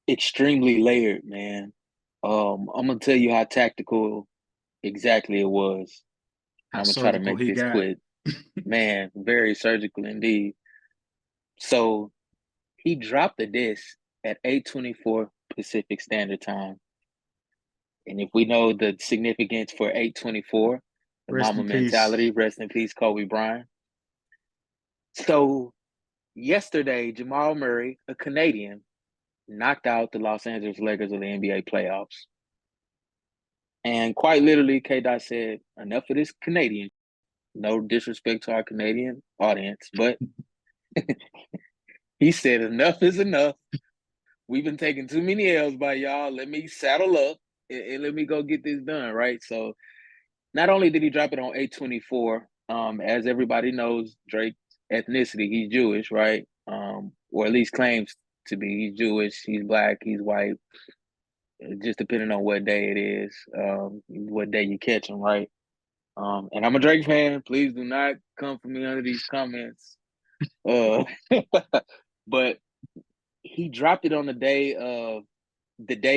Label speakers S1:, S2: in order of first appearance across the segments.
S1: Extremely layered, man. I'm gonna tell you how tactical exactly it was, and
S2: How
S1: I'm gonna try to
S2: surgical
S1: make
S2: he
S1: this
S2: got.
S1: quick. Man, very surgical indeed. So he dropped the disc at 8:24 Pacific Standard Time. And if we know the significance for 8:24, the
S2: Rest
S1: mama
S2: in peace.
S1: mentality, rest in peace, Kobe Bryant. So yesterday, Jamal Murray, a Canadian, knocked out the Los Angeles Lakers of the NBA playoffs. And quite literally, K Dot said, enough of this Canadian. No disrespect to our Canadian audience, but he said, enough is enough. We've been taking too many L's by y'all. Let me saddle up and let me go get this done, right? So not only did he drop it on 8:24, as everybody knows, Drake's ethnicity, he's Jewish, right? Or at least claims to be. He's Jewish, he's black, he's white, just depending on what day it is, what day you catch him, right? And I'm a Drake fan. Please do not come for me under these comments. Uh, but he dropped it on the day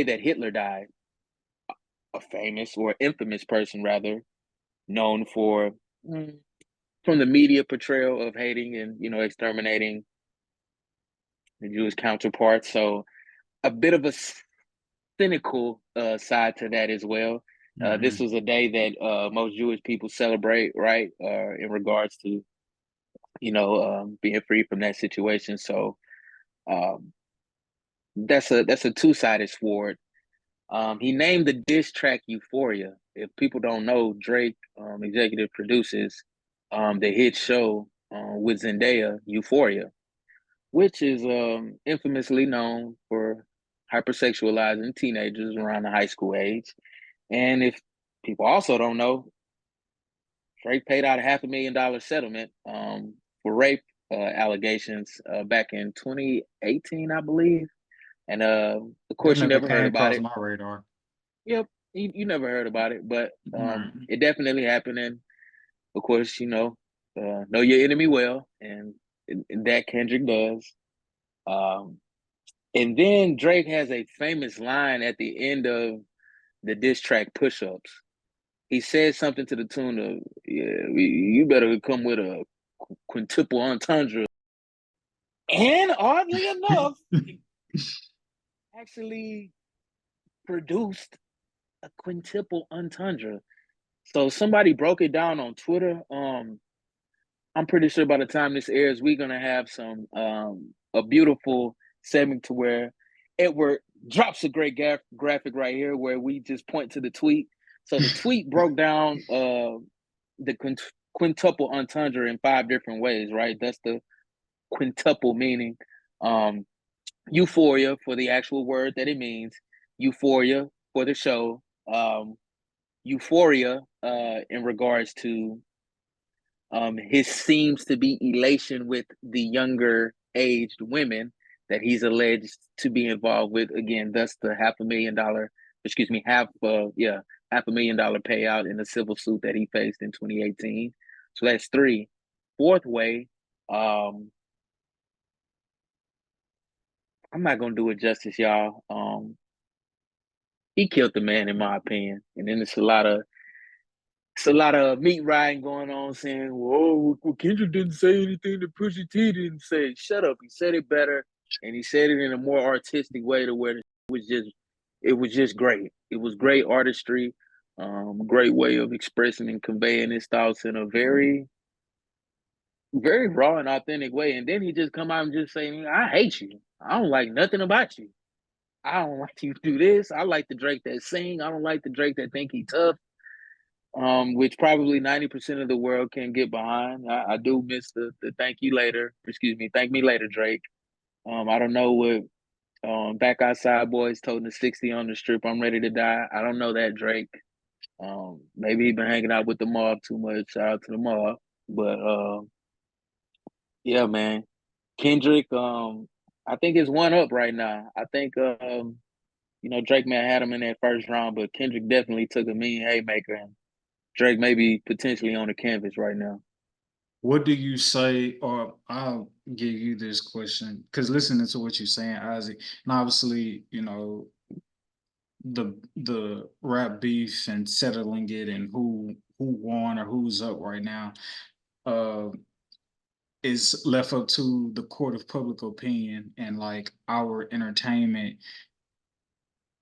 S1: that Hitler died, a famous or infamous person rather, known for from the media portrayal of hating and exterminating the Jewish counterparts. So a bit of a cynical side to that as well. This
S2: Hmm.
S1: was a day that most Jewish people celebrate, right? In regards to being free from that situation. So um, that's a two-sided sword. He named the diss track "Euphoria." If people don't know, Drake executive produces the hit show with Zendaya, Euphoria, which is infamously known for hypersexualizing teenagers around the high school age. And if people also don't know, Drake paid out a $500,000 settlement for rape allegations back in 2018, I believe. And of
S2: That
S1: course, you
S2: never
S1: never heard
S2: came
S1: about
S2: across
S1: it.
S2: my radar.
S1: Yep, you never heard about it, but
S2: Right.
S1: it definitely happened. And of course, know your enemy well, and that Kendrick does. Um, and then Drake has a famous line at the end of the diss track "Push Ups." He says something to the tune of, "Yeah, you better come with a quintuple entendre." And oddly enough, actually produced a quintuple entendre. So somebody broke it down on Twitter. I'm pretty sure by the time this airs, we're gonna have some a beautiful segment to where Edward drops a great graphic right here where we just point to the tweet. So the tweet broke down the quintuple entendre in five different ways, right? That's the quintuple meaning. Um, Euphoria for the actual word that it means. Euphoria for the show. Euphoria in regards to his seems to be elation with the younger aged women that he's alleged to be involved with. Again, thus the $500,000, excuse me, $500,000 payout in the civil suit that he faced in 2018. So that's three. Fourth way, um, I'm not gonna do it justice, y'all. He killed the man, in my opinion, and then it's a lot of meat riding going on saying, well, Kendrick didn't say anything that Pusha T didn't say. Shut up. He said it better and he said it in a more artistic way to where it was just great. It was great artistry, great way of expressing and conveying his thoughts in a very, very raw and authentic way. And then he just come out and just say, I hate you. I don't like nothing about you. I don't like you do this. I like the Drake that sing. I don't like the Drake that think he tough, which probably 90% of the world can get behind. I do miss the thank you later, excuse me, thank me later, Drake. I don't know what back outside boys told the 60 on the strip. I'm ready to die. I don't know that Drake. Maybe he been hanging out with the mob too much. Shout out to the mob. But yeah, man, Kendrick. I think it's one up right now. I think Drake man had him in that first round, but Kendrick definitely took a mean haymaker and Drake may be potentially on the canvas right now.
S2: What do you say, or I'll give you this question, because listening to what you're saying, Isaac, and obviously, the rap beef and settling it and who won or who's up right now, uh, is left up to the court of public opinion and like our entertainment.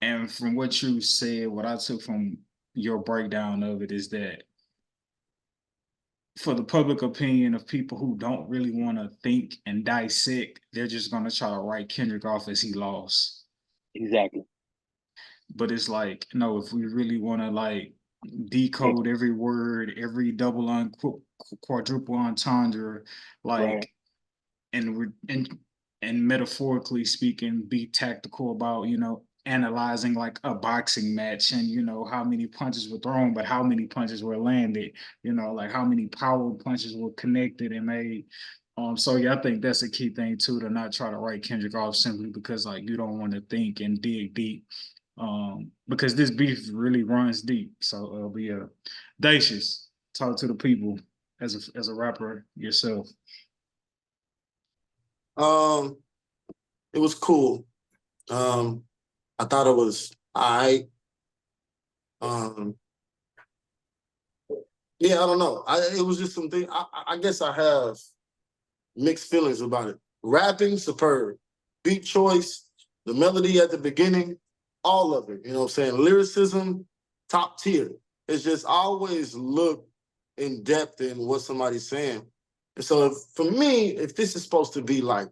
S2: And from what you said, what I took from your breakdown of it is that for the public opinion of people who don't really want to think and dissect, they're just going to try to write Kendrick off as he lost.
S1: Exactly.
S2: But it's like, no, if we really want to like
S1: It,
S2: decode every word, every quadruple entendre,
S1: right.
S2: like, and we're and metaphorically speaking, be tactical about, analyzing like a boxing match and how many punches were thrown, but how many punches were landed, like how many power punches were connected and made. So yeah, I think that's a key thing too, to not try to write Kendrick off simply because like you don't want to think and dig deep. Because this beef really runs deep. So but yeah, Dacious, talk to the people as a rapper yourself.
S3: Um, it was cool. I thought it was I. Um, yeah, I don't know. It was just something. I guess I have mixed feelings about it. Rapping, superb. Beat choice, the melody at the beginning, all of it. You know what I'm saying? Lyricism, top tier. It's just always look in depth in what somebody's saying. And so for me, if this is supposed to be like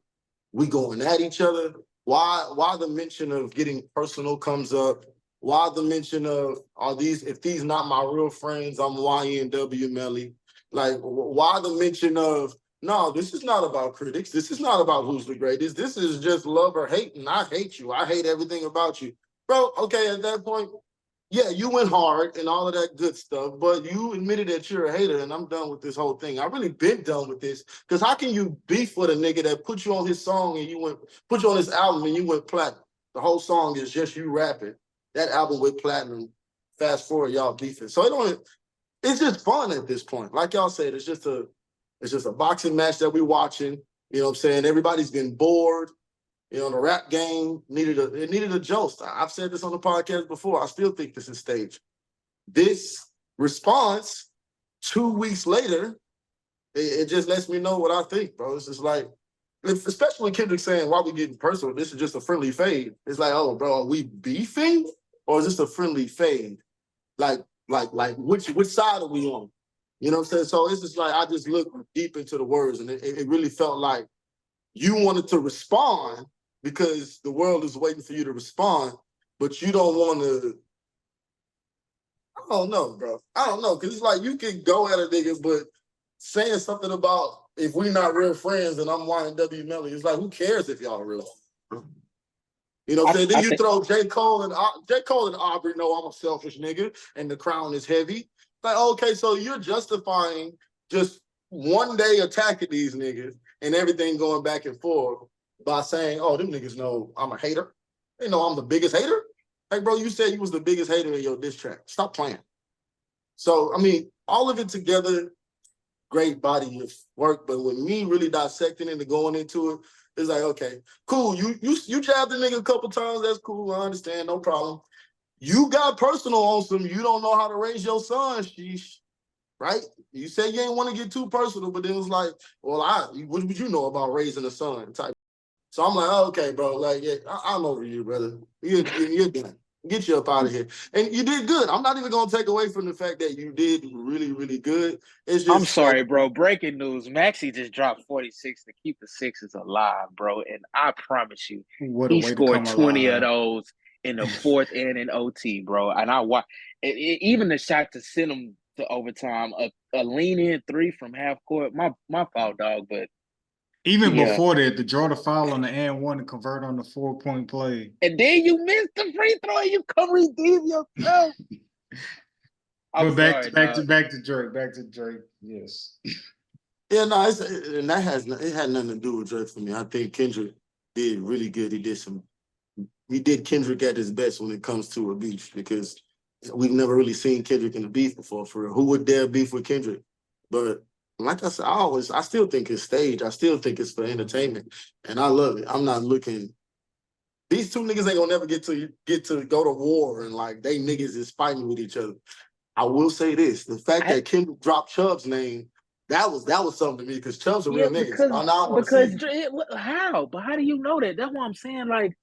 S3: we going at each other, why the mention of getting personal comes up? Why the mention of if these not my real friends, I'm YNW Melly. Like why the mention of no, this is not about critics. This is not about who's the greatest. This is just love or hate, and I hate you. I hate everything about you. Bro, okay, at that point, yeah, you went hard and all of that good stuff, but you admitted that you're a hater, and I'm done with this whole thing. I really been done with this. Because how can you beef with a nigga that put you on his song and put you on his album and you went platinum? The whole song is just you rapping. That album went platinum. Fast forward, y'all beefing. So it's just fun at this point. Like y'all said, it's just a boxing match that we're watching. You know what I'm saying? Everybody's getting bored. You know, the rap game needed a jolt. I've said this on the podcast before. I still think this is staged. This response 2 weeks later, it just lets me know what I think, bro. It's just like, especially when Kendrick saying, why we getting personal? This is just a friendly fade. It's like, oh, bro, are we beefing? Or is this a friendly fade? Like which side are we on? You know what I'm saying? So it's just like, I just looked deep into the words and it really felt like you wanted to respond because the world is waiting for you to respond, but you don't want to. I don't know, bro. I don't know, because it's like you can go at a nigga, but saying something about if we not real friends and I'm YNW Melly, it's like, who cares if y'all real? You know what I'm saying? Then you throw J. Cole and Aubrey know I'm a selfish nigga and the crown is heavy. Like, okay, so you're justifying just one day attacking these niggas and everything going back and forth by saying, oh, them niggas know I'm a hater. They know I'm the biggest hater. Like, bro, you said you was the biggest hater in your diss track. Stop playing. So, I mean, all of it together, great body of work. But with me really dissecting it and going into it, it's like, okay, cool. You jabbed the nigga a couple times. That's cool. I understand. No problem. You got personal on some. You don't know how to raise your son. Sheesh. Right? You said you ain't want to get too personal, but then it was like, well, what would you know about raising a son? Type. So I'm like, oh, okay, bro. Like, yeah, I'm over you, brother. You're done. Get you up out of here. And you did good. I'm not even gonna take away from the fact that you did really, really good. It's just
S1: I'm sorry, bro. Breaking news. Maxie just dropped 46 to keep the Sixers alive, bro. And I promise you,
S2: What a
S1: he
S2: way to
S1: scored
S2: come
S1: 20 of
S2: alive.
S1: those in the fourth and in OT, bro. And I watched even the shot to send them to overtime, a lean in three from half court. My fault, dog. But
S2: Even
S1: yeah.
S2: before that, to draw the foul on the and one to convert on the 4-point play.
S1: And then you missed the free throw and you come redeem yourself. I'm
S2: But
S1: sorry, dog.
S2: back to Drake. Back to Drake. Yes.
S3: yeah, no, and that it had nothing to do with Drake for me. I think Kendrick did really good. He did Kendrick at his best when it comes to a beef because we've never really seen Kendrick in a beef before. For real. Who would dare beef with Kendrick? But like I said, I still think it's stage. I still think it's for entertainment, and I love it. I'm not looking. These two niggas ain't gonna never get to go to war and like they niggas is fighting with each other. I will say this: the fact that Kendrick dropped Chubb's name, that was something to me because Chubb's a real nigga.
S1: because
S3: So now I want to see
S1: how? But how do you know that? That's what I'm saying. Like,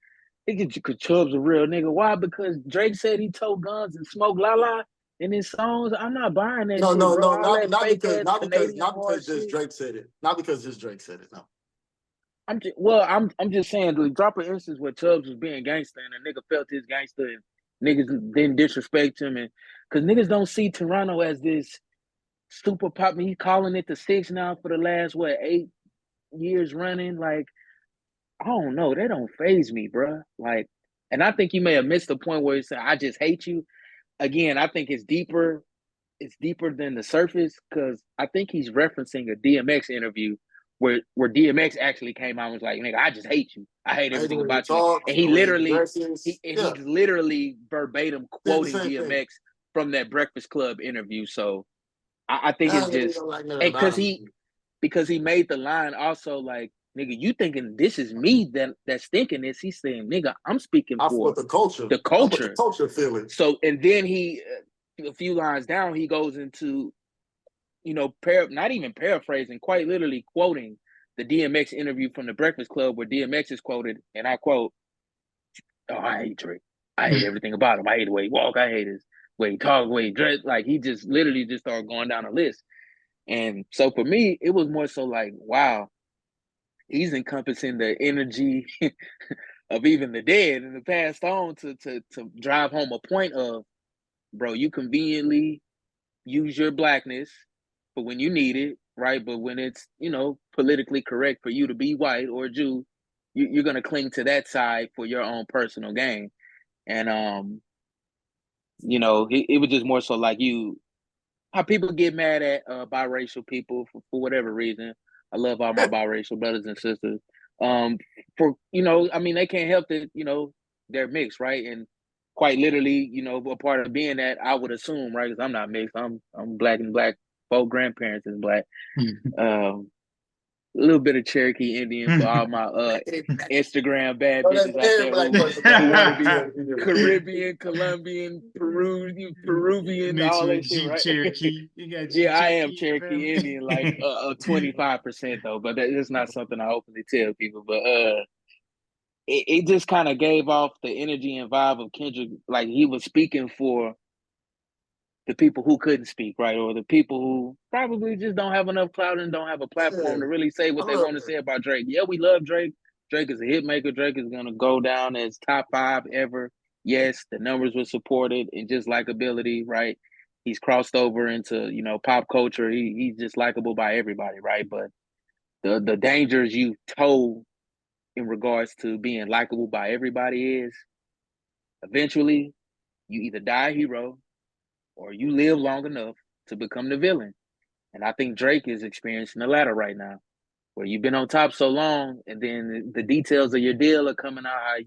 S1: because Chubb's a real nigga. Why? Because Drake said he told guns and smoked la in his songs. I'm not buying that shit, bro. All
S3: not
S1: that fake
S3: because
S1: ass Canadian hard
S3: just
S1: shit.
S3: Drake said it. Not because just Drake said it. No.
S1: I'm just saying, like, drop an instance where Chubbs was being gangster and a nigga felt his gangster and niggas didn't disrespect him, and because niggas don't see Toronto as this super pop. He's calling it the six now for the last 8 years running. Like, I don't know, they don't phase me, bro. Like, and I think you may have missed the point where he said, "I just hate you." Again, I think it's deeper. It's deeper than the surface because I think he's referencing a DMX interview where DMX actually came out and was like, "Nigga, I just hate you. I hate everything about you." And he's literally verbatim quoting DMX from that Breakfast Club interview. So I think it's just because he made the line also like, "Nigga, you thinking this is me that's thinking this?" He's saying, "Nigga, I'm speaking for
S3: the culture.
S1: The culture.
S3: The culture feeling."
S1: So and then he a few lines down, he goes into, not even paraphrasing, quite literally quoting the DMX interview from the Breakfast Club where DMX is quoted, and I quote, "Oh, I hate Drake. I hate everything about him. I hate the way he walk. I hate his way he talk, the way he dress." Like, he just literally just started going down a list. And so for me, it was more so like, wow, he's encompassing the energy of even the dead and the passed on to drive home a point of, bro, you conveniently use your blackness for when you need it, right? But when it's, politically correct for you to be white or Jew, you're going to cling to that side for your own personal gain. And, it was just more so like how people get mad at biracial people for whatever reason. I love all my biracial brothers and sisters. They can't help it, they're mixed, right? And quite literally, a part of being that, I would assume, right? Because I'm not mixed. I'm black and black. Both grandparents is black. A little bit of Cherokee Indian for all my Instagram bad bitches out there who want to be Caribbean, Colombian, Peruvian, all that shit, right?
S2: Cherokee.
S1: Yeah, I am Cherokee Indian, like 25% though, but that's not something I openly tell people. But it just kind of gave off the energy and vibe of Kendrick, like he was speaking for the people who couldn't speak, right? Or the people who probably just don't have enough clout and don't have a platform to really say what they want to say about Drake. Yeah, we love Drake. Drake is a hit maker. Drake is going to go down as top 5 ever. Yes, the numbers were supported and just likability, right? He's crossed over into, pop culture. He's just likable by everybody, right? But the dangers you told in regards to being likable by everybody is eventually you either die a hero or you live long enough to become the villain. And I think Drake is experiencing the latter right now, where you've been on top so long, and then the details of your deal are coming out. How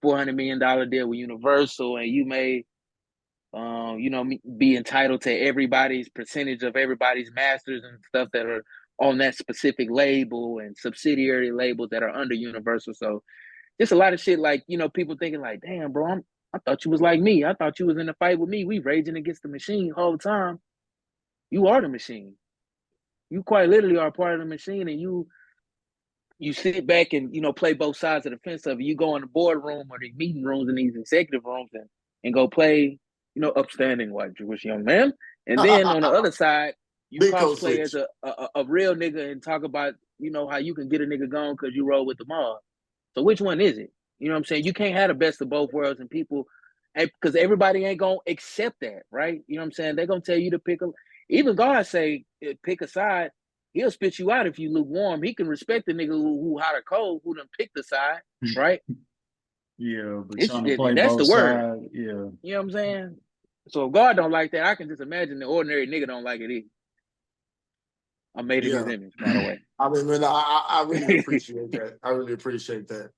S1: $400 million deal with Universal, and you may, be entitled to everybody's percentage of everybody's masters and stuff that are on that specific label and subsidiary labels that are under Universal. So just a lot of shit, like, people thinking like, damn, bro, I thought you was like me. I thought you was in a fight with me. We raging against the machine all the time. You are the machine. You quite literally are part of the machine, and you sit back and, play both sides of the fence of it. You go in the boardroom or the meeting rooms and these executive rooms and go play, upstanding white Jewish young man. And then on the other side, you cosplay as a real nigga and talk about, how you can get a nigga gone because you roll with the mob. So which one is it? You know what I'm saying? You can't have the best of both worlds, and people, because everybody ain't gonna accept that, right? You know what I'm saying? They're gonna tell you to pick a. Even God say pick a side. He'll spit you out if you lukewarm. He can respect the nigga who hot or cold, who done picked the side, right?
S2: Yeah, but trying to play
S1: that's
S2: both
S1: the word.
S2: sides, yeah.
S1: You know what I'm saying? So if God don't like that, I can just imagine the ordinary nigga don't like it either. I made it his image, by the way.
S3: I mean, man, I really appreciate that. I really appreciate that.